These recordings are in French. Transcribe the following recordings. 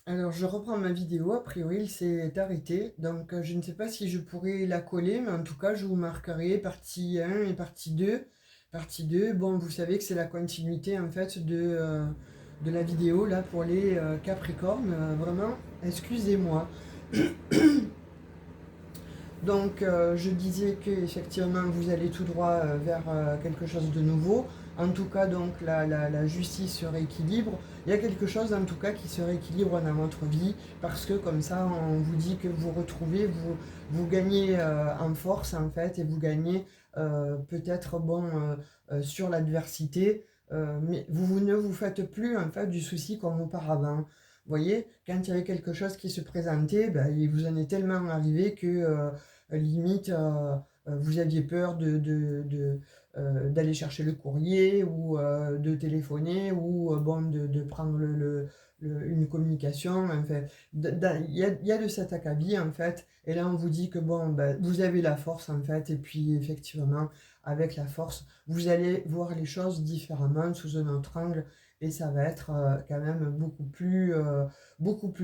Alors, je reprends ma vidéo. A priori, il s'est arrêté. Donc, je ne sais pas si je pourrais la coller, mais en tout cas, je vous marquerai partie 1 et partie 2. Partie 2, bon, vous savez que c'est la continuité, en fait, de la vidéo, là, pour les Capricornes. Vraiment, excusez-moi. Donc, je disais que effectivement, vous allez tout droit vers quelque chose de nouveau. En tout cas, donc, la justice se rééquilibre. Il y a quelque chose, en tout cas, qui se rééquilibre dans votre vie, parce que comme ça, on vous dit que vous retrouvez, vous gagnez en force, en fait, et vous gagnez peut-être, bon, sur l'adversité, mais vous ne vous faites plus, en fait, du souci comme auparavant. Vous voyez, quand il y avait quelque chose qui se présentait, ben, il vous en est tellement arrivé que limite, vous aviez peur d'aller chercher le courrier ou de téléphoner ou bon, de prendre une communication. Enfin, il y a de cet acabit en fait. Et là, on vous dit que bon, ben, vous avez la force en fait. Et puis, effectivement, avec la force, vous allez voir les choses différemment, sous un autre angle. Et ça va être quand même beaucoup plus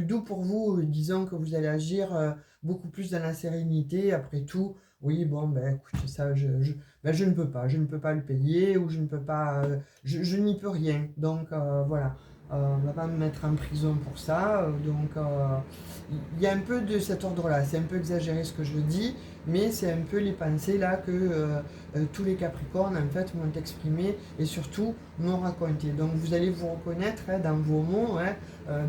doux pour vous. Disons que vous allez agir beaucoup plus dans la sérénité. Après tout, oui, bon, ben écoute, ça, ben, je ne peux pas le payer ou je ne peux pas, je n'y peux rien. Donc voilà, on va pas me mettre en prison pour ça. Donc il y a un peu de cet ordre-là. C'est un peu exagéré ce que je dis, mais c'est un peu les pensées là que tous les Capricornes en fait m'ont exprimé et surtout m'ont raconté. Donc vous allez vous reconnaître hein, dans vos mots. Hein,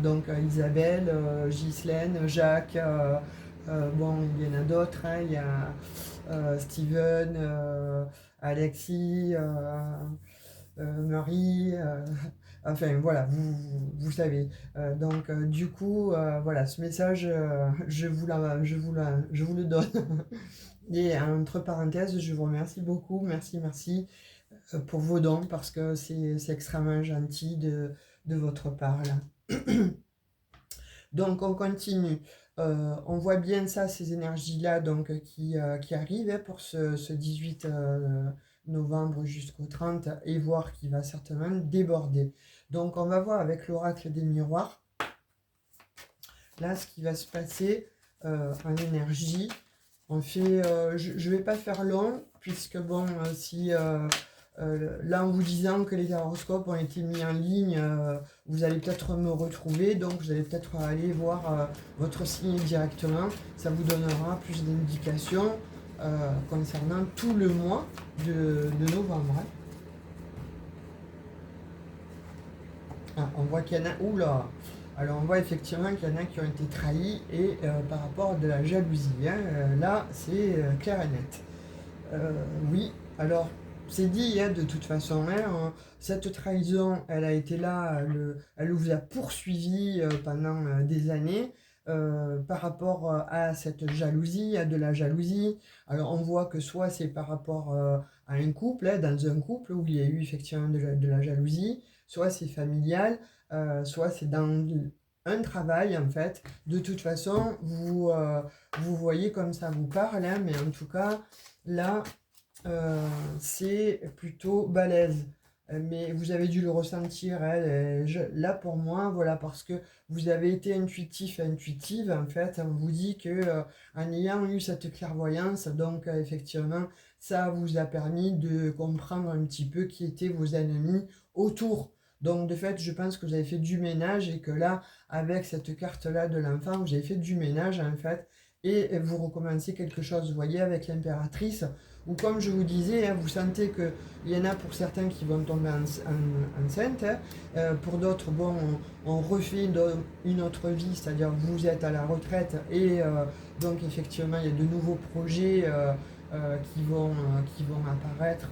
donc Isabelle, Ghislaine, Jacques. Bon, il y en a d'autres, hein, il y a Steven, Alexis, Marie, enfin voilà, vous savez. Donc du coup, voilà, ce message, je vous le donne. Et entre parenthèses, je vous remercie beaucoup, merci pour vos dons parce que c'est extrêmement gentil de votre part là. Donc on continue. On voit bien ça, ces énergies-là donc, qui arrivent hein, pour ce 18 novembre jusqu'au 30 et voir qui va certainement déborder. Donc on va voir avec l'oracle des miroirs, là ce qui va se passer en énergie. On fait, je ne vais pas faire long, puisque bon, si là en vous disant que les horoscopes ont été mis en ligne, vous allez peut-être me retrouver, donc vous allez peut-être aller voir votre signe directement. Ça vous donnera plus d'indications concernant tout le mois de novembre. Hein. Ah, on voit qu'il y en a. Oula! Alors on voit effectivement qu'il y en a qui ont été trahis et par rapport à de la jalousie. Hein, là, c'est clair et net. Euh, oui, alors c'est dit hein, de toute façon, hein, cette trahison, elle a été là, elle vous a poursuivi pendant des années par rapport à cette jalousie, à de la jalousie. Alors on voit que soit c'est par rapport à un couple, hein, dans un couple où il y a eu effectivement de la jalousie, soit c'est familial, soit c'est dans un travail en fait. De toute façon, vous voyez comme ça vous parle, hein, mais en tout cas, là, c'est plutôt balèze. Mais vous avez dû le ressentir, hein, là pour moi, voilà, parce que vous avez été intuitif, intuitive, en fait, on vous dit que en ayant eu cette clairvoyance, donc effectivement, ça vous a permis de comprendre un petit peu qui étaient vos ennemis autour. Donc de fait, je pense que vous avez fait du ménage et que là, avec cette carte-là de l'enfant, vous avez fait du ménage, en fait, et vous recommencez quelque chose, vous voyez, avec l'impératrice ou comme je vous disais, hein, vous sentez qu'il y en a pour certains qui vont tomber enceintes, hein, pour d'autres, bon, on refait une autre vie, c'est-à-dire vous êtes à la retraite et donc effectivement il y a de nouveaux projets qui vont apparaître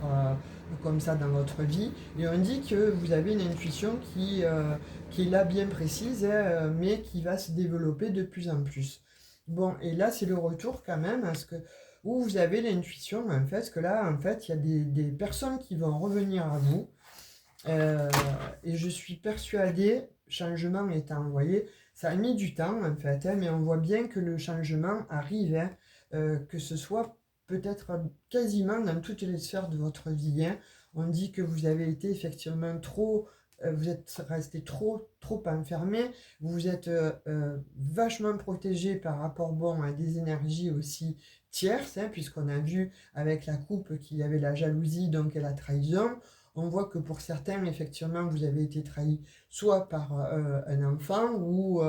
comme ça dans votre vie. Et on dit que vous avez une intuition qui est là bien précise, hein, mais qui va se développer de plus en plus. Bon, et là c'est le retour quand même à ce que où vous avez l'intuition, en fait, que là, en fait, il y a des personnes qui vont revenir à vous. Euh, et je suis persuadée, changement étant, vous voyez, ça a mis du temps, en fait, hein, mais on voit bien que le changement arrive, hein, que ce soit peut-être quasiment dans toutes les sphères de votre vie. Hein. On dit que vous avez été effectivement trop vous êtes resté trop enfermé, vous vous êtes vachement protégé par rapport bon, à des énergies aussi tierces, hein, puisqu'on a vu avec la coupe qu'il y avait la jalousie, donc et la trahison. On voit que pour certains, effectivement, vous avez été trahi soit par un enfant ou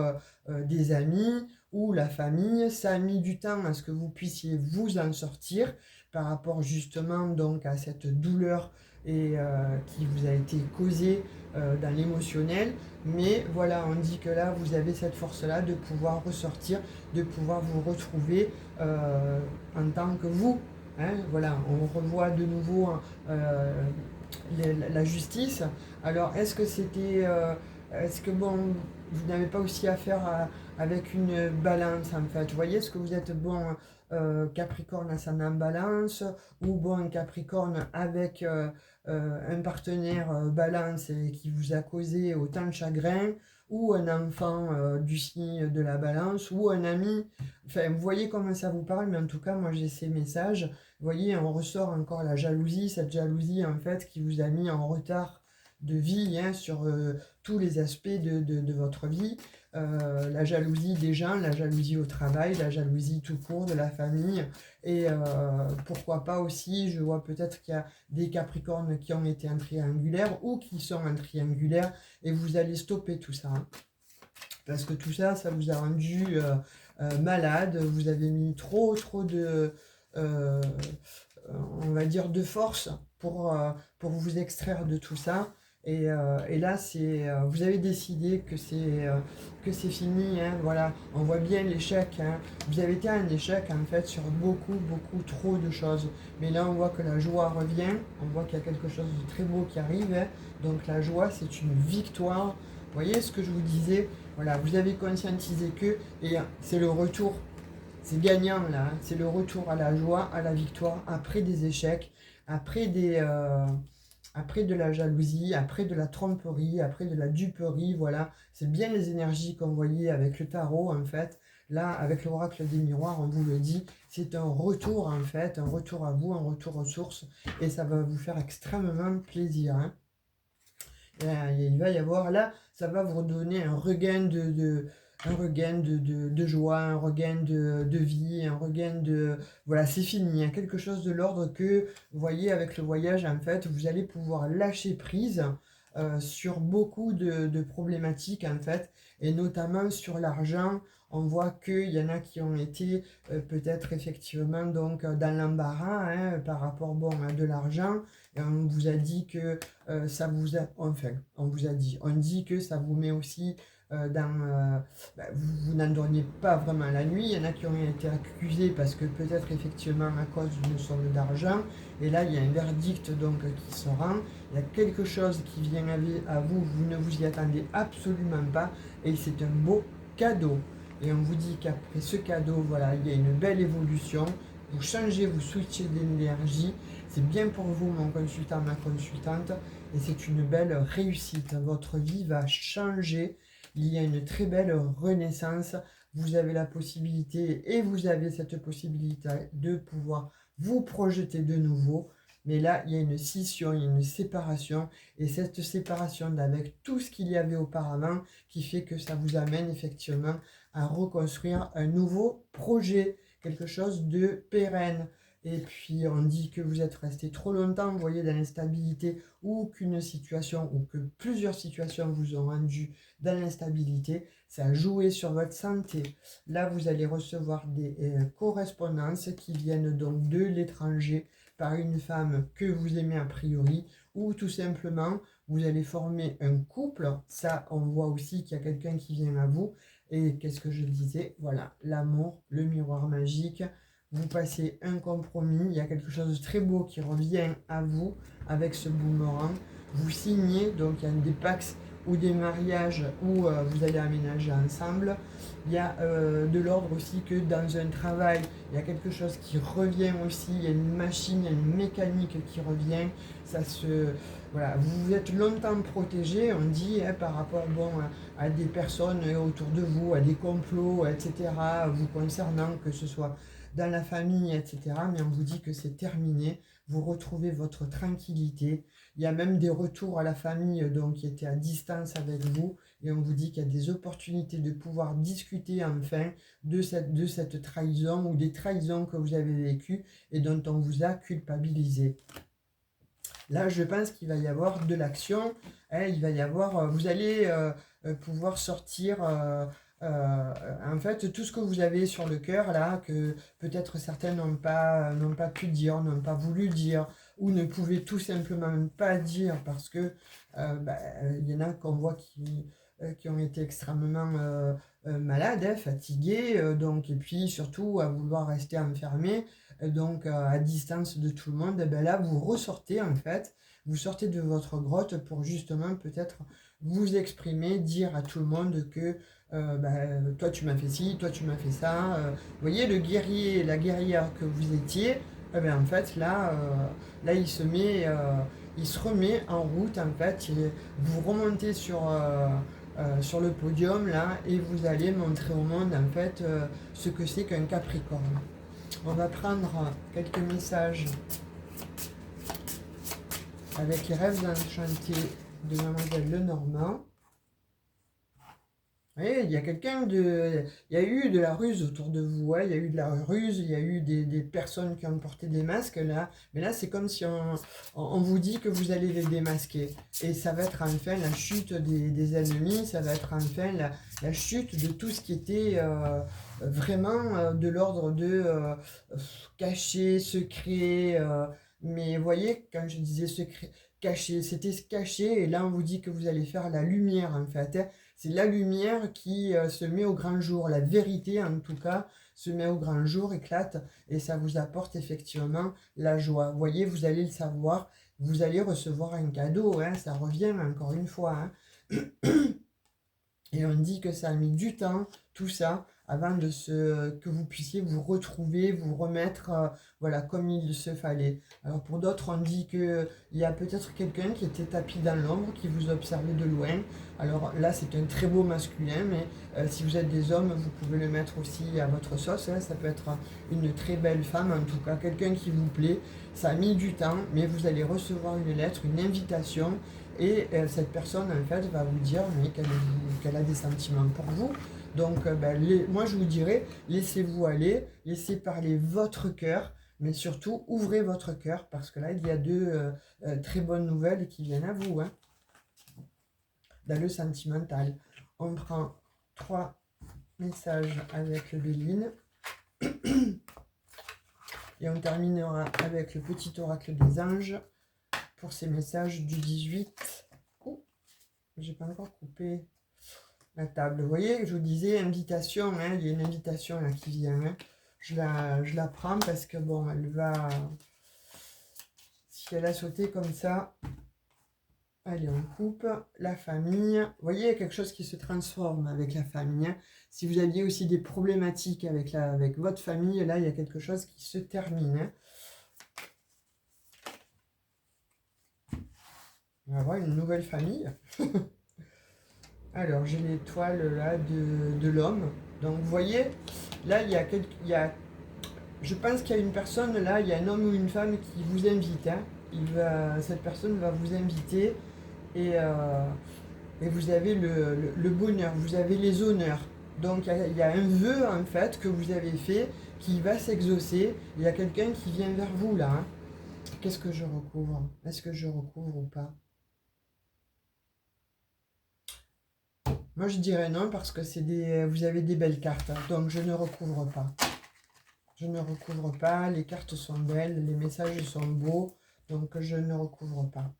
des amis ou la famille. Ça a mis du temps à ce que vous puissiez vous en sortir par rapport justement donc à cette douleur et qui vous a été causée dans l'émotionnel. Mais voilà, on dit que là, vous avez cette force-là de pouvoir ressortir, de pouvoir vous retrouver en tant que vous. Hein, voilà, on revoit de nouveau la justice. Alors, est-ce que c'était... est-ce que bon, vous n'avez pas aussi affaire avec une balance en fait? Vous voyez, est-ce que vous êtes bon Capricorne ascendant balance ou bon Capricorne avec un partenaire balance et qui vous a causé autant de chagrin ou un enfant du signe de la balance ou un ami. Enfin, vous voyez comment ça vous parle, mais en tout cas, moi j'ai ces messages. Vous voyez, on ressort encore la jalousie, cette jalousie en fait qui vous a mis en retard de vie hein, sur tous les aspects de votre vie. La jalousie des gens, la jalousie au travail, la jalousie tout court de la famille. Et pourquoi pas aussi, je vois peut-être qu'il y a des Capricornes qui ont été en triangulaire ou qui sont en triangulaire et vous allez stopper tout ça. Hein. Parce que tout ça, ça vous a rendu malade, vous avez mis trop de... on va dire de force pour vous extraire de tout ça. Et là, vous avez décidé que c'est fini. Hein, voilà, on voit bien l'échec. Hein. Vous avez été un échec en fait sur beaucoup trop de choses. Mais là, on voit que la joie revient. On voit qu'il y a quelque chose de très beau qui arrive. Hein. Donc la joie, c'est une victoire. Vous voyez ce que je vous disais? Voilà, vous avez conscientisé que et c'est le retour. C'est gagnant là. Hein. C'est le retour à la joie, à la victoire après des échecs, après après de la jalousie, après de la tromperie, après de la duperie, voilà. C'est bien les énergies qu'on voyait avec le tarot, en fait. Là, avec l'oracle des miroirs, on vous le dit, c'est un retour, en fait, un retour à vous, un retour aux sources, et ça va vous faire extrêmement plaisir. Hein. Et il va y avoir, là, ça va vous redonner un regain de joie, un regain de vie, un regain de... Voilà, c'est fini, hein, quelque chose de l'ordre que, vous voyez, avec le voyage, en fait, vous allez pouvoir lâcher prise sur beaucoup de problématiques, en fait, et notamment sur l'argent. On voit qu'il y en a qui ont été peut-être effectivement donc dans l'embarras hein, par rapport bon, à de l'argent. Et on vous a dit que ça vous a... Enfin, on vous a dit, on dit que ça vous met aussi vous n'en dormiez pas vraiment la nuit. Il y en a qui ont été accusés parce que peut-être effectivement à cause d'une somme d'argent. Et là, il y a un verdict donc qui se rend. Il y a quelque chose qui vient à vous, vous ne vous y attendez absolument pas. Et c'est un beau cadeau. Et on vous dit qu'après ce cadeau, voilà, il y a une belle évolution. Vous changez, vous switchez d'énergie. C'est bien pour vous, mon consultant, ma consultante. Et c'est une belle réussite. Votre vie va changer. Il y a une très belle renaissance. Vous avez la possibilité, et vous avez cette possibilité de pouvoir vous projeter de nouveau. Mais là, il y a une scission, il y a une séparation. Et cette séparation avec tout ce qu'il y avait auparavant qui fait que ça vous amène effectivement à reconstruire un nouveau projet, quelque chose de pérenne. Et puis on dit que vous êtes resté trop longtemps, vous voyez, dans l'instabilité ou qu'une situation ou que plusieurs situations vous ont rendu dans l'instabilité, ça a joué sur votre santé. Là, vous allez recevoir des correspondances qui viennent donc de l'étranger par une femme que vous aimez a priori ou tout simplement vous allez former un couple. Ça, on voit aussi qu'il y a quelqu'un qui vient à vous. Et qu'est-ce que je disais? Voilà, l'amour, le miroir magique. Vous passez un compromis, il y a quelque chose de très beau qui revient à vous avec ce boomerang. Vous signez, donc il y a des pax ou des mariages où vous allez aménager ensemble. Il y a de l'ordre aussi que dans un travail, il y a quelque chose qui revient aussi, il y a une machine, il y a une mécanique qui revient. Voilà, vous vous êtes longtemps protégé, on dit, hein, par rapport bon, à des personnes autour de vous, à des complots, etc., vous concernant, que ce soit dans la famille, etc. Mais on vous dit que c'est terminé. vous retrouvez votre tranquillité. Il y a même des retours à la famille donc, qui étaient à distance avec vous. Et on vous dit qu'il y a des opportunités de pouvoir discuter enfin de cette trahison ou des trahisons que vous avez vécues et dont on vous a culpabilisé. Là, je pense qu'il va y avoir de l'action. Hein, il va y avoir, vous allez pouvoir sortir, en fait, tout ce que vous avez sur le cœur, là, que peut-être certains n'ont pas pu dire, n'ont pas voulu dire, ou ne pouvaient tout simplement pas dire parce que il y en a qu'on voit qui ont été extrêmement malades, hein, fatigués, donc, et puis surtout à vouloir rester enfermés donc à distance de tout le monde, et bien là vous ressortez en fait, vous sortez de votre grotte pour justement peut-être vous exprimer, dire à tout le monde que toi tu m'as fait ci, toi tu m'as fait ça. Vous voyez le guerrier, la guerrière que vous étiez, eh bien, en fait là il se remet en route en fait, vous remontez sur le podium là et vous allez montrer au monde en fait ce que c'est qu'un Capricorne. On va prendre quelques messages avec les rêves enchantés de Mademoiselle Lenormand. Oui, il y a il y a eu de la ruse autour de vous, hein. Il y a eu de la ruse, il y a eu des personnes qui ont porté des masques là, mais là c'est comme si on vous dit que vous allez les démasquer. Et ça va être enfin la chute des ennemis, ça va être enfin la chute de tout ce qui était vraiment de l'ordre de caché, secret. Mais vous voyez, quand je disais secret, caché, c'était caché, et là on vous dit que vous allez faire la lumière en fait, hein. C'est la lumière qui se met au grand jour, la vérité en tout cas se met au grand jour, éclate, et ça vous apporte effectivement la joie. Vous voyez, vous allez le savoir, vous allez recevoir un cadeau, hein, ça revient encore une fois. Hein. Et on dit que ça a mis du temps, tout ça, avant que vous puissiez vous retrouver, vous remettre voilà, comme il se fallait. Alors pour d'autres, on dit qu'il y a peut-être quelqu'un qui était tapis dans l'ombre, qui vous observait de loin. Alors là, c'est un très beau masculin, mais si vous êtes des hommes, vous pouvez le mettre aussi à votre sauce. Hein. Ça peut être une très belle femme, en tout cas quelqu'un qui vous plaît. Ça a mis du temps, mais vous allez recevoir une lettre, une invitation. Et cette personne, en fait, va vous dire mais qu'elle a des sentiments pour vous. Donc, moi, je vous dirais, laissez-vous aller, laissez parler votre cœur, mais surtout, ouvrez votre cœur, parce que là, il y a deux très bonnes nouvelles qui viennent à vous, hein, dans le sentimental. On prend 3 messages avec le Béline. Et on terminera avec le petit oracle des anges pour ces messages du 18. Oh, j'ai pas encore coupé la table. Vous voyez, je vous disais invitation, hein, il y a une invitation là qui vient. Hein. Je la prends parce que bon, elle va. Si elle a sauté comme ça, allez, on coupe. La famille. Vous voyez, il y a quelque chose qui se transforme avec la famille. Hein. Si vous aviez aussi des problématiques avec votre famille, là, il y a quelque chose qui se termine. Hein. On va avoir une nouvelle famille. Alors, j'ai l'étoile là de l'homme. Donc, vous voyez, là, je pense qu'il y a une personne, là, il y a un homme ou une femme qui vous invite. Hein. Cette personne va vous inviter et, vous avez le bonheur, vous avez les honneurs. Donc, il y a un vœu, en fait, que vous avez fait qui va s'exaucer. Il y a quelqu'un qui vient vers vous, là. Hein. Qu'est-ce que je recouvre? Est-ce que je recouvre ou pas? Moi, je dirais non parce que vous avez des belles cartes. Donc, je ne recouvre pas. Je ne recouvre pas. Les cartes sont belles. Les messages sont beaux. Donc, je ne recouvre pas.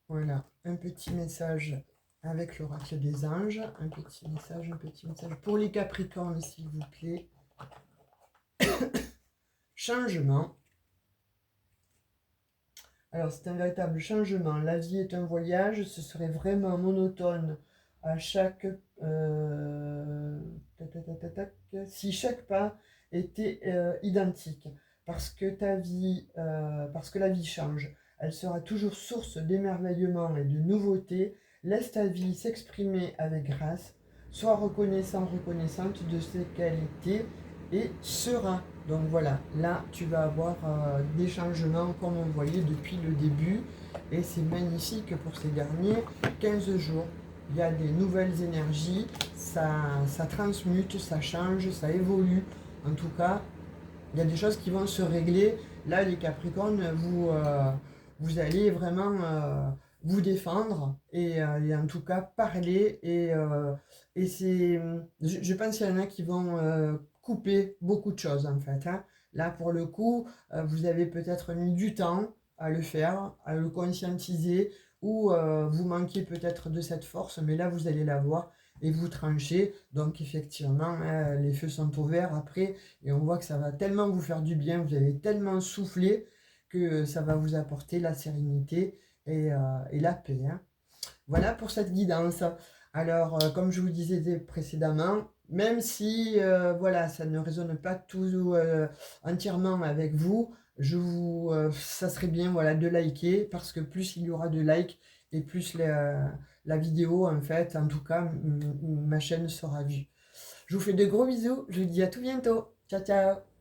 Voilà. Un petit message avec l'oracle des anges. Un petit message, un petit message. Pour les Capricornes, s'il vous plaît. Changement. Alors, c'est un véritable changement. La vie est un voyage. Ce serait vraiment monotone à chaque... si chaque pas était identique. Parce que parce que la vie change. Elle sera toujours source d'émerveillement et de nouveautés. Laisse ta vie s'exprimer avec grâce. sois reconnaissant, reconnaissante de ses qualités et serein. Donc voilà, là tu vas avoir des changements comme on voyait depuis le début et c'est magnifique pour ces derniers 15 jours. Il y a des nouvelles énergies, ça transmute, ça change, ça évolue. En tout cas, il y a des choses qui vont se régler. Là, les Capricornes, vous allez vraiment vous défendre et en tout cas parler. Et c'est, je pense qu'il y en a qui vont couper beaucoup de choses en fait, hein. Là, pour le coup, vous avez peut-être mis du temps à le faire, à le conscientiser, ou vous manquez peut-être de cette force, mais là, vous allez la voir et vous tranchez. Donc, effectivement, hein, les feux sont au vert après. Et on voit que ça va tellement vous faire du bien, vous allez tellement souffler que ça va vous apporter la sérénité et la paix, hein. Voilà pour cette guidance. Alors, comme je vous disais précédemment, même si voilà, ça ne résonne pas tout entièrement avec vous, ça serait bien voilà, de liker parce que plus il y aura de likes et plus la vidéo, en fait, en tout cas, ma chaîne sera vue. Je vous fais de gros bisous, je vous dis à tout bientôt. Ciao, ciao!